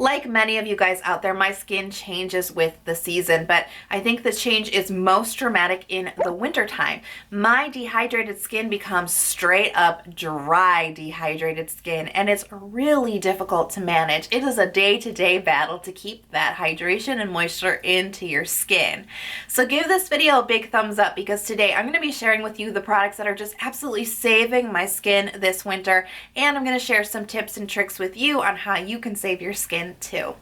Like many of you guys out there, my skin changes with the season, but I think the change is most dramatic in the wintertime. My dehydrated skin becomes straight up dry dehydrated skin, and it's really difficult to manage. It is a day-to-day battle to keep that hydration and moisture into your skin. So give this video a big thumbs up because today I'm going to be sharing with you the products that are just absolutely saving my skin this winter, and I'm going to share some tips and tricks with you on how you can save your skin too.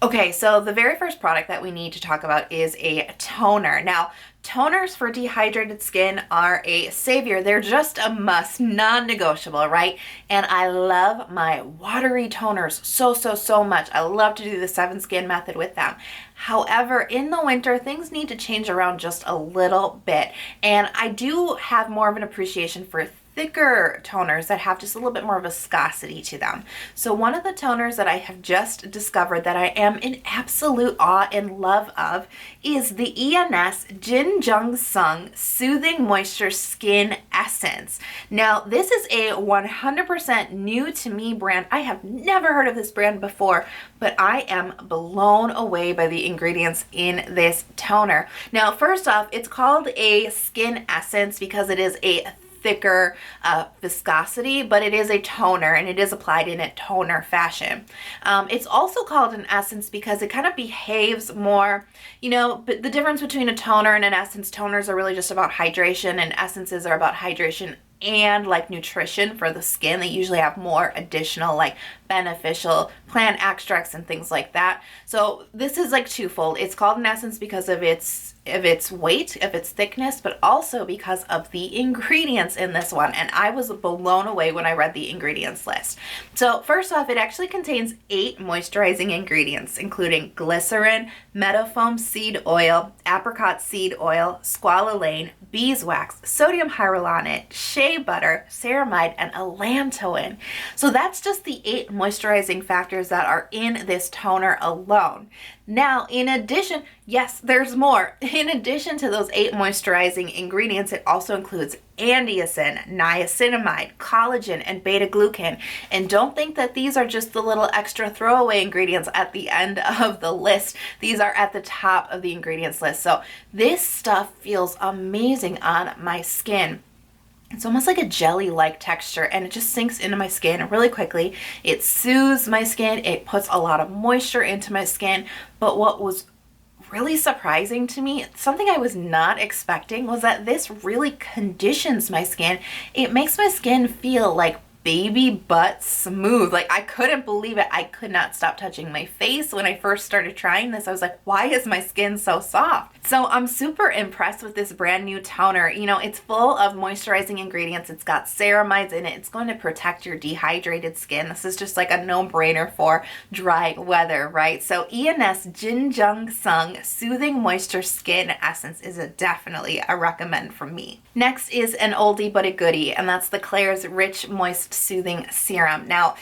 Okay, so the very first product that we need to talk about is a toner. Now, toners for dehydrated skin are a savior. They're just a must, non-negotiable, right? And I love my watery toners so much. I love to do the 7 skin method with them. However, in the winter, things need to change around just a little bit. And I do have more of an appreciation for thicker toners that have just a little bit more viscosity to them. So one of the toners that I have just discovered that I am in absolute awe and love of is the ENS Jin Jung Sung Soothing Moisture Skin Essence. Now, this is a 100% new to me brand. I have never heard of this brand before, but I am blown away by the ingredients in this toner. Now, first off, it's called a skin essence because it is a thicker viscosity, but it is a toner and it is applied in a toner fashion. It's also called an essence because it kind of behaves more, but the difference between a toner and an essence, toners are really just about hydration and essences are about hydration and like nutrition for the skin. They usually have more additional like beneficial plant extracts and things like that. So this is like twofold. It's called an essence because of its weight, of its thickness, but also because of the ingredients in this one. And I was blown away when I read the ingredients list. So first off, it actually contains 8 moisturizing ingredients, including glycerin, meadowfoam seed oil, apricot seed oil, squalane, beeswax, sodium hyaluronate, shea butter, ceramide, and allantoin. So that's just the 8 moisturizing factors that are in this toner alone. Now, in addition, yes, there's more. In addition to those 8 moisturizing ingredients, it also includes andesite, niacinamide, collagen, and beta-glucan. And don't think that these are just the little extra throwaway ingredients at the end of the list. These are at the top of the ingredients list. So this stuff feels amazing on my skin. It's almost like a jelly-like texture and it just sinks into my skin really quickly. It soothes my skin. It puts a lot of moisture into my skin. But what was really surprising to me, something I was not expecting, was that this really conditions my skin. It makes my skin feel like baby butt smooth. Like I couldn't believe it. I could not stop touching my face when I first started trying this. I was like, why is my skin so soft? So I'm super impressed with this brand new toner. It's full of moisturizing ingredients. It's got ceramides in it. It's going to protect your dehydrated skin. This is just like a no-brainer for dry weather, right? So ENS Jin Jung Sung Soothing Moisture Skin Essence is definitely a recommend from me. Next is an oldie but a goodie, and that's the Klairs Rich Moist Soothing Serum. Now,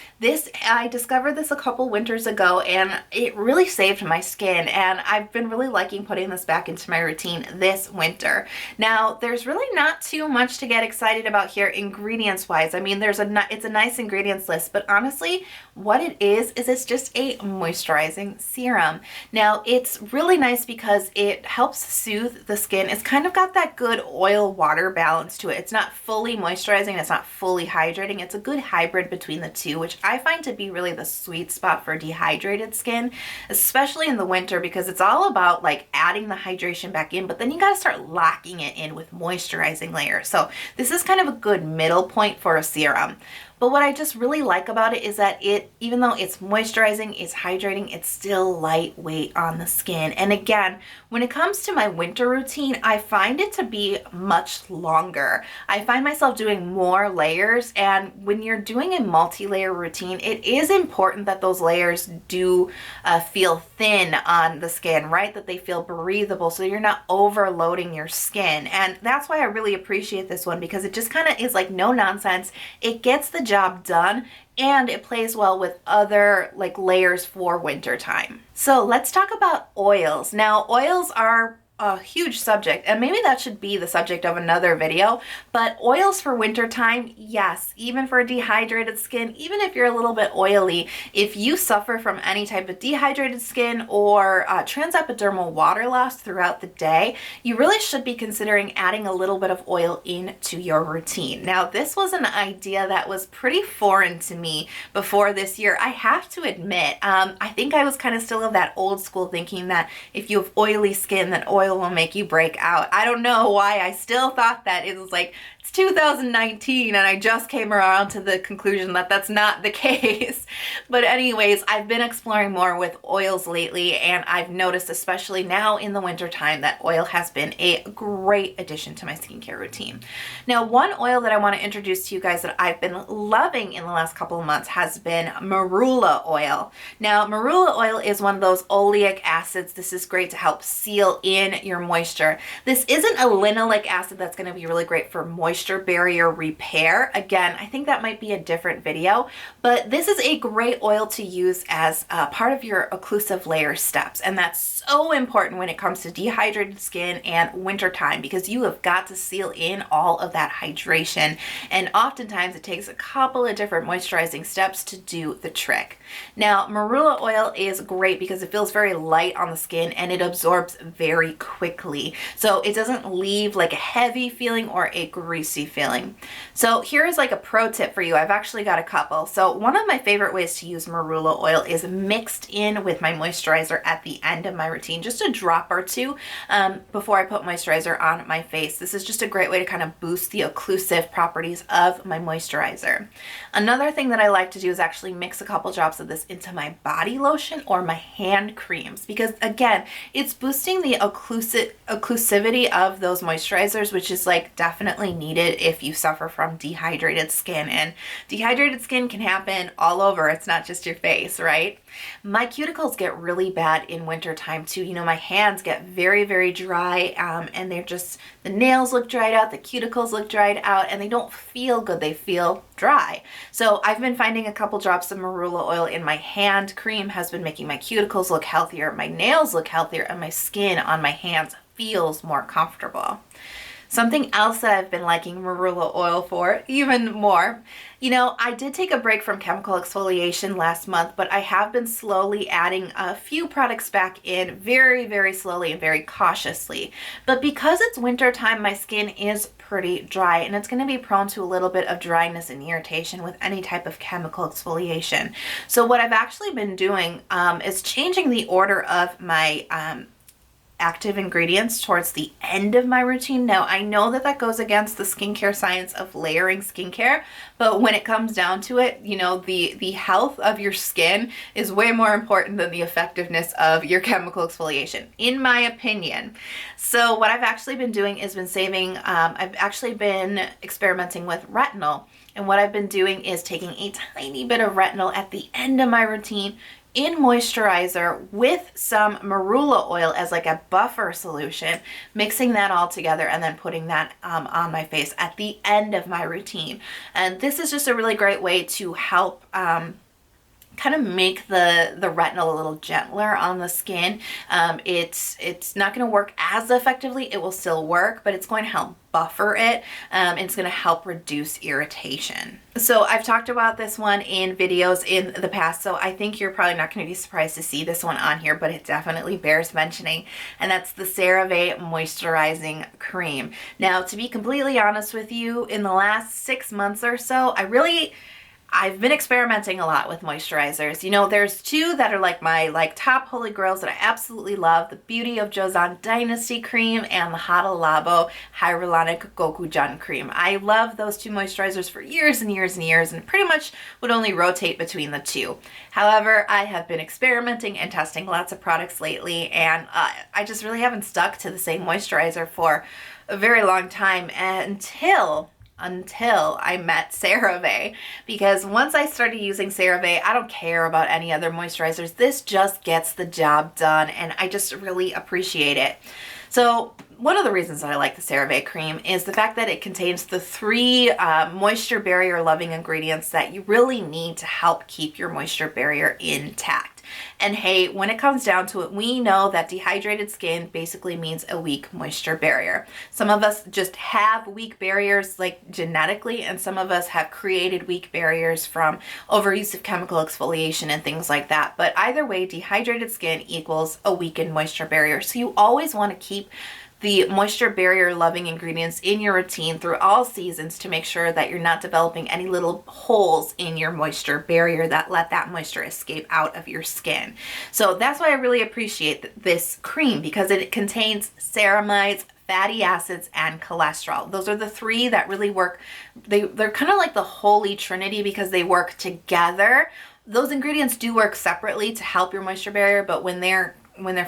I discovered this a couple winters ago and it really saved my skin, and I've been really liking putting this back into my routine this winter. Now, there's really not too much to get excited about here ingredients wise. I mean, it's a nice ingredients list, but honestly, what it is it's just a moisturizing serum. Now, it's really nice because it helps soothe the skin. It's kind of got that good oil water balance to it. It's not fully moisturizing, it's not fully hydrating. It's a good hybrid between the two, which I find to be really the sweet spot for dehydrated skin, especially in the winter, because it's all about like adding the hydration back in, but then you got to start locking it in with moisturizing layers. So this is kind of a good middle point for a serum. But what I just really like about it is that even though it's moisturizing, it's hydrating, it's still lightweight on the skin. And again, when it comes to my winter routine, I find it to be much longer. I find myself doing more layers, and when you're doing a multi-layer routine, it is important that those layers do feel thin on the skin, right? That they feel breathable so you're not overloading your skin. And that's why I really appreciate this one, because it just kind of is like no nonsense. It gets the job done and it plays well with other like layers for winter time. So let's talk about oils. Now, oils are a huge subject, and maybe that should be the subject of another video, but oils for wintertime, yes, even for dehydrated skin, even if you're a little bit oily, if you suffer from any type of dehydrated skin or transepidermal water loss throughout the day, you really should be considering adding a little bit of oil into your routine. Now, this was an idea that was pretty foreign to me before this year. I have to admit, I think I was kind of still of that old school thinking that if you have oily skin, then oil will make you break out. I don't know why I still thought that. It was like, it's 2019 and I just came around to the conclusion that that's not the case. But anyways, I've been exploring more with oils lately, and I've noticed, especially now in the winter time, that oil has been a great addition to my skincare routine. Now, one oil that I want to introduce to you guys that I've been loving in the last couple of months has been marula oil. Now, marula oil is one of those oleic acids. This is great to help seal in your moisture. This isn't a linoleic acid that's going to be really great for moisture barrier repair. Again, I think that might be a different video, but this is a great oil to use as part of your occlusive layer steps, and that's so important when it comes to dehydrated skin and wintertime, because you have got to seal in all of that hydration, and oftentimes it takes a couple of different moisturizing steps to do the trick. Now, marula oil is great because it feels very light on the skin and it absorbs very quickly, so it doesn't leave like a heavy feeling or a greasy feeling. So here is like a pro tip for you. I've actually got a couple. So one of my favorite ways to use marula oil is mixed in with my moisturizer at the end of my routine, just a drop or two before I put moisturizer on my face. This is just a great way to kind of boost the occlusive properties of my moisturizer. Another thing that I like to do is actually mix a couple drops of this into my body lotion or my hand creams, because again, it's boosting the occlusivity of those moisturizers, which is like definitely needed if you suffer from dehydrated skin. And dehydrated skin can happen all over. It's not just your face, right? My cuticles get really bad in winter time too. You know, my hands get very, very dry, and they're just, the nails look dried out, the cuticles look dried out, and they don't feel good. They feel dry. So I've been finding a couple drops of marula oil in my hand cream has been making my cuticles look healthier, my nails look healthier, and my skin on my hands feels more comfortable. Something else that I've been liking marula oil for even more, you know, I did take a break from chemical exfoliation last month, but I have been slowly adding a few products back in very, very slowly and very cautiously. But because it's winter time, my skin is pretty dry, and it's going to be prone to a little bit of dryness and irritation with any type of chemical exfoliation. So what I've actually been doing is changing the order of my active ingredients towards the end of my routine. Now, I know that that goes against the skincare science of layering skincare, but when it comes down to it, you know, the health of your skin is way more important than the effectiveness of your chemical exfoliation, in my opinion. So what I've actually been doing is I've actually been experimenting with retinol. And what I've been doing is taking a tiny bit of retinol at the end of my routine in moisturizer with some marula oil as like a buffer solution, mixing that all together and then putting that on my face at the end of my routine. And this is just a really great way to help kind of make the retinol a little gentler on the skin. It's not going to work as effectively. It will still work, but it's going to help buffer it. And it's going to help reduce irritation. So I've talked about this one in videos in the past, so I think you're probably not going to be surprised to see this one on here, but it definitely bears mentioning, and that's the CeraVe Moisturizing Cream. Now, to be completely honest with you, in the last 6 months or so, I've been experimenting a lot with moisturizers. You know, there's two that are like my top holy grails that I absolutely love: the Beauty of Joseon Dynasty Cream and the Hada Labo Hyaluronic Gochujang Cream. I love those two moisturizers for years and years and years, and pretty much would only rotate between the two. However, I have been experimenting and testing lots of products lately, and I just really haven't stuck to the same moisturizer for a very long time until I met CeraVe, because once I started using CeraVe, I don't care about any other moisturizers. This just gets the job done, and I just really appreciate it. So one of the reasons I like the CeraVe cream is the fact that it contains the 3 moisture barrier loving ingredients that you really need to help keep your moisture barrier intact. And hey, when it comes down to it, we know that dehydrated skin basically means a weak moisture barrier. Some of us just have weak barriers like genetically, and some of us have created weak barriers from overuse of chemical exfoliation and things like that. But either way, dehydrated skin equals a weakened moisture barrier. So you always want to keep the moisture barrier loving ingredients in your routine through all seasons to make sure that you're not developing any little holes in your moisture barrier that let that moisture escape out of your skin. So that's why I really appreciate this cream, because it contains ceramides, fatty acids, and cholesterol. Those are the three that really work. They're kind of like the holy trinity because they work together. Those ingredients do work separately to help your moisture barrier, but when they're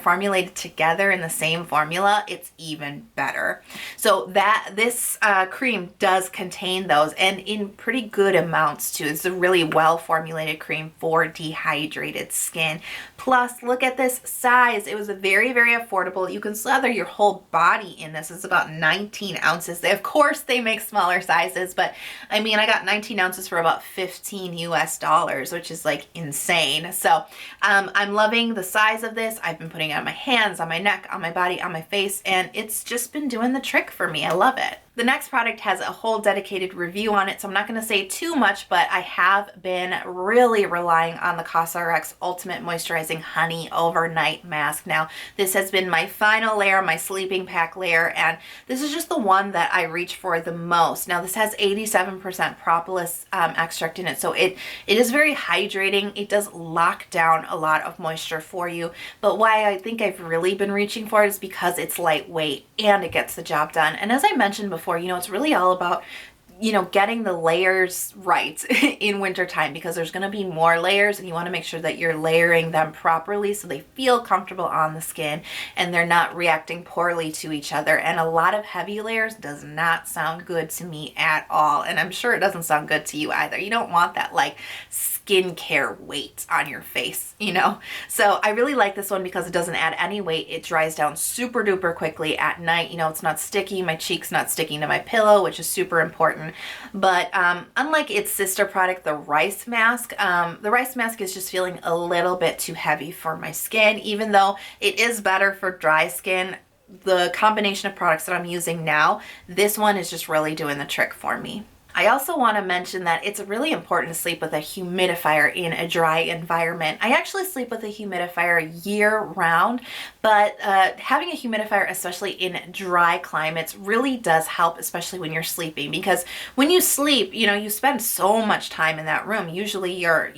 formulated together in the same formula, it's even better. So this cream does contain those, and in pretty good amounts too. It's a really well formulated cream for dehydrated skin. Plus, look at this size. It was a very, very affordable. You can slather your whole body in this. It's about 19 ounces. Of course, they make smaller sizes, but I mean, I got 19 ounces for about $15 US, which is like insane. So I'm loving the size of this. I've been putting it on my hands, on my neck, on my body, on my face, and it's just been doing the trick for me. I love it. The next product has a whole dedicated review on it, so I'm not going to say too much, but I have been really relying on the COSRX Ultimate Moisturizing Honey Overnight Mask. Now, this has been my final layer, my sleeping pack layer, and this is just the one that I reach for the most. Now, this has 87% propolis extract in it, so it is very hydrating. It does lock down a lot of moisture for you, but why I think I've really been reaching for it is because it's lightweight and it gets the job done. And as I mentioned before, it's really all about, getting the layers right in wintertime, because there's going to be more layers and you want to make sure that you're layering them properly so they feel comfortable on the skin and they're not reacting poorly to each other. And a lot of heavy layers does not sound good to me at all. And I'm sure it doesn't sound good to you either. You don't want that like skincare weight on your face, So I really like this one because it doesn't add any weight. It dries down super duper quickly at night. It's not sticky. My cheek's not sticking to my pillow, which is super important. But unlike its sister product, the rice mask is just feeling a little bit too heavy for my skin. Even though it is better for dry skin, the combination of products that I'm using now, this one is just really doing the trick for me. I also want to mention that it's really important to sleep with a humidifier in a dry environment. I actually sleep with a humidifier year round, but having a humidifier, especially in dry climates, really does help, especially when you're sleeping, because when you sleep, you spend so much time in that room. Usually you're,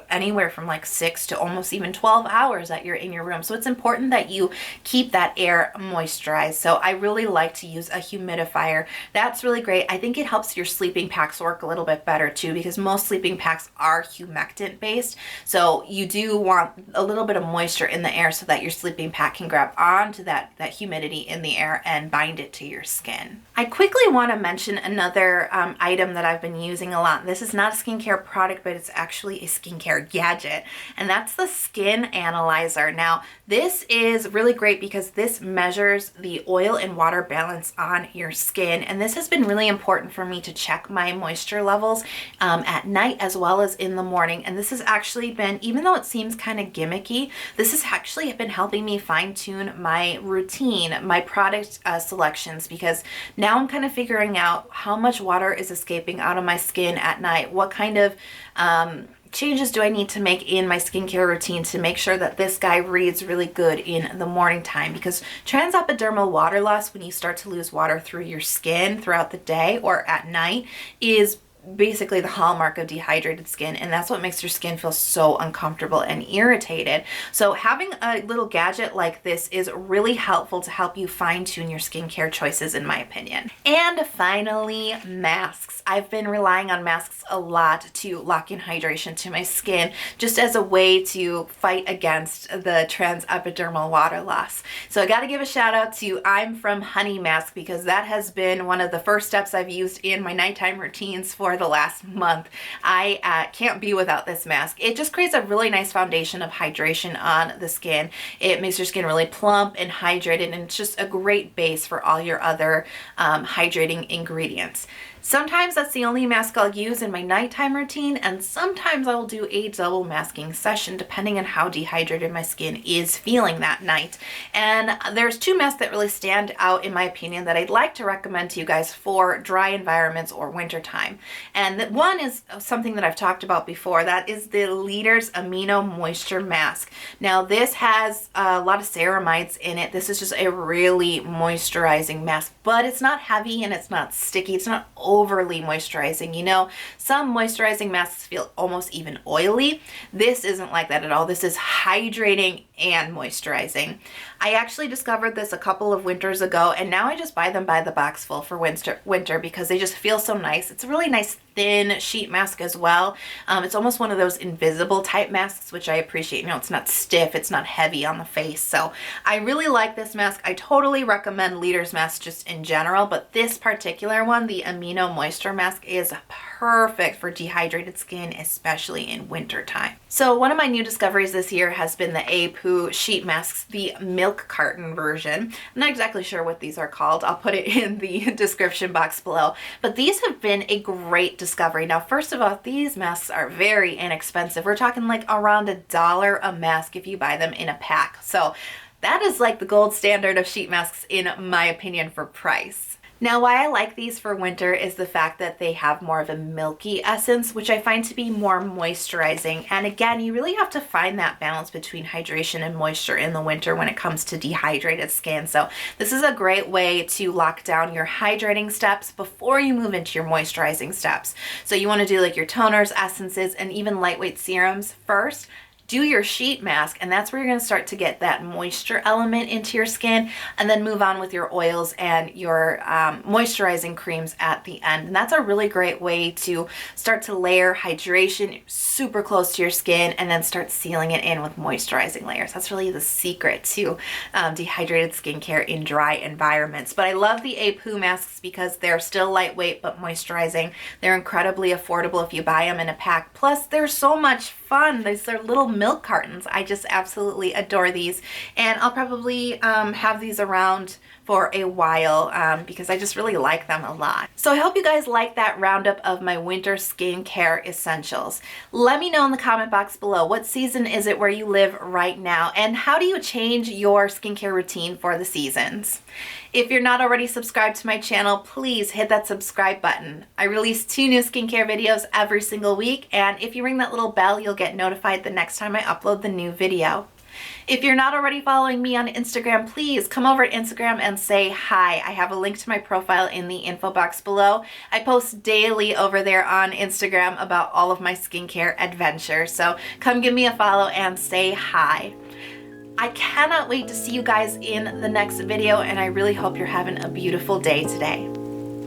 anywhere from like 6 to almost even 12 hours that you're in your room. So it's important that you keep that air moisturized. So I really like to use a humidifier. That's really great. I think it helps your sleeping packs work a little bit better too, because most sleeping packs are humectant based. So you do want a little bit of moisture in the air so that your sleeping pack can grab onto that humidity in the air and bind it to your skin. I quickly want to mention another item that I've been using a lot. This is not a skincare product, but it's actually a skincare gadget, and that's the Skin Analyzer. Now, this is really great because this measures the oil and water balance on your skin, and this has been really important for me to check my moisture levels at night as well as in the morning. And this has actually been, even though it seems kind of gimmicky, this has actually been helping me fine tune my routine, my product selections, because now I'm kind of figuring out how much water is escaping out of my skin at night, what kind of changes do I need to make in my skincare routine to make sure that this guy reads really good in the morning time, because transepidermal water loss, when you start to lose water through your skin throughout the day or at night, is basically the hallmark of dehydrated skin, and that's what makes your skin feel so uncomfortable and irritated. So having a little gadget like this is really helpful to help you fine-tune your skincare choices, in my opinion. And finally, masks. I've been relying on masks a lot to lock in hydration to my skin, just as a way to fight against the transepidermal water loss. So I got to give a shout out to I'm From Honey mask, because that has been one of the first steps I've used in my nighttime routines for for the last month. I can't be without this mask. It just creates a really nice foundation of hydration on the skin. It makes your skin really plump and hydrated, and it's just a great base for all your other hydrating ingredients. Sometimes that's the only mask I'll use in my nighttime routine, and sometimes I will do a double masking session depending on how dehydrated my skin is feeling that night. And there's two masks that really stand out in my opinion that I'd like to recommend to you guys for dry environments or wintertime. And one is something that I've talked about before. That is the Klairs Amino Moisture Mask. Now this has a lot of ceramides in it. This is just a really moisturizing mask, but it's not heavy and it's not sticky. It's not overly moisturizing. You know, some moisturizing masks feel almost even oily. This isn't like that at all. This is hydrating and moisturizing. I actually discovered this a couple of winters ago, and now I just buy them by the box full for winter because they just feel so nice. It's a really nice thin sheet mask as well. It's almost one of those invisible type masks, which I appreciate. You know, it's not stiff, it's not heavy on the face. So I really like this mask. I totally recommend Klairs masks just in general, but this particular one, the Amino Moisture Mask, is perfect for dehydrated skin, especially in winter time. So one of my new discoveries this year has been the A-Poo sheet masks, the milk carton version. I'm not exactly sure what these are called. I'll put it in the description box below. But these have been a great discovery. Now, first of all, these masks are very inexpensive. We're talking like around $1 a mask if you buy them in a pack. So that is like the gold standard of sheet masks in my opinion for price. Now, why I like these for winter is the fact that they have more of a milky essence, which I find to be more moisturizing. And again, you really have to find that balance between hydration and moisture in the winter when it comes to dehydrated skin. So this is a great way to lock down your hydrating steps before you move into your moisturizing steps. So you want to do like your toners, essences, and even lightweight serums first. Do your sheet mask, and that's where you're going to start to get that moisture element into your skin, and then move on with your oils and your moisturizing creams at the end. And that's a really great way to start to layer hydration super close to your skin and then start sealing it in with moisturizing layers. That's really the secret to dehydrated skincare in dry environments. But I love the A-Poo masks because they're still lightweight but moisturizing. They're incredibly affordable if you buy them in a pack. Plus, they're so much fun. These are little milk cartons. I just absolutely adore these, and I'll probably have these around for a while because I just really like them a lot. So I hope you guys like that roundup of my winter skincare essentials. Let me know in the comment box below, what season is it where you live right now, and how do you change your skincare routine for the seasons? If you're not already subscribed to my channel, please hit that subscribe button. I release 2 new skincare videos every single week, and if you ring that little bell, you'll get notified the next time I upload the new video. If you're not already following me on Instagram, please come over to Instagram and say hi. I have a link to my profile in the info box below. I post daily over there on Instagram about all of my skincare adventures, so come give me a follow and say hi. I cannot wait to see you guys in the next video, and I really hope you're having a beautiful day today.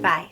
Bye.